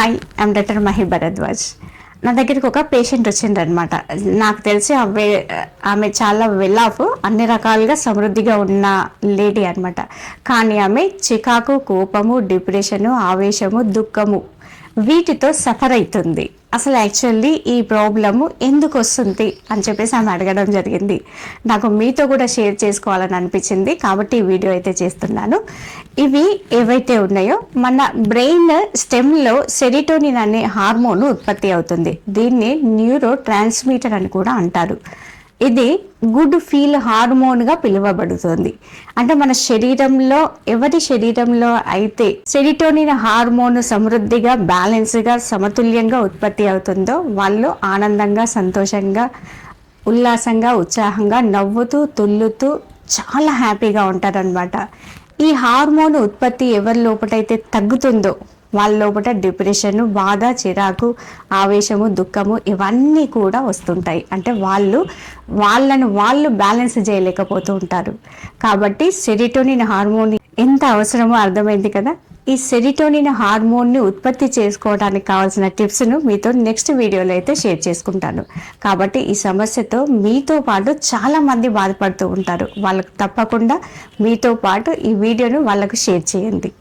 Hi, I'm doctor Mahi Bharadwaj. నా దగ్గరికి ఒక పేషెంట్ వచ్చిందనమాట. నాకు తెలిసి ఆమె చాలా వెల్ ఆఫ్, అన్ని రకాలుగా సమృద్ధిగా ఉన్న లేడీ అనమాట. కానీ ఆమె చికాకు, కోపము, డిప్రెషను, ఆవేశము, దుఃఖము వీటితో సఫర్ అవుతుంది. అసలు యాక్చువల్లీ ఈ ప్రాబ్లము ఎందుకు వస్తుంది అని చెప్పేసి ఆమె అడగడం జరిగింది. నాకు మీతో కూడా షేర్ చేసుకోవాలని అనిపించింది, కాబట్టి ఈ వీడియో అయితే చేస్తున్నాను. ఇవి ఏవైతే ఉన్నాయో, మన బ్రెయిన్ స్టెమ్లో సెరిటోనిన్ అనే హార్మోన్ ఉత్పత్తి అవుతుంది. దీన్ని న్యూరో ట్రాన్స్మిటర్ అని కూడా అంటారు. ఇది గుడ్ ఫీల్ హార్మోన్గా పిలువబడుతుంది. అంటే మన శరీరంలో, ఎవరి శరీరంలో అయితే సెరిటోనిన్ హార్మోన్ సమృద్ధిగా, బ్యాలెన్స్గా, సమతుల్యంగా ఉత్పత్తి అవుతుందో వాళ్ళు ఆనందంగా, సంతోషంగా, ఉల్లాసంగా, ఉత్సాహంగా, నవ్వుతూ, తుల్లుతూ చాలా హ్యాపీగా ఉంటారనమాట. ఈ హార్మోన్ ఉత్పత్తి ఎవరి లోపటైతే తగ్గుతుందో వాళ్ళ లోపల డిప్రెషన్, బాధ, చిరాకు, ఆవేశము, దుఃఖము ఇవన్నీ కూడా వస్తుంటాయి. అంటే వాళ్ళను బ్యాలెన్స్ చేయలేకపోతూ ఉంటారు. కాబట్టి సెరిటోనిన్ హార్మోన్ ఎంత అవసరమో అర్థమైంది కదా. ఈ సెరిటోనిన్ హార్మోన్ని ఉత్పత్తి చేసుకోవడానికి కావాల్సిన టిప్స్ను మీతో నెక్స్ట్ వీడియోలో అయితే షేర్ చేసుకుంటాను. కాబట్టి ఈ సమస్యతో మీతో పాటు చాలామంది బాధపడుతూ ఉంటారు. వాళ్ళకు తప్పకుండా మీతో పాటు ఈ వీడియోను వాళ్ళకు షేర్ చేయండి.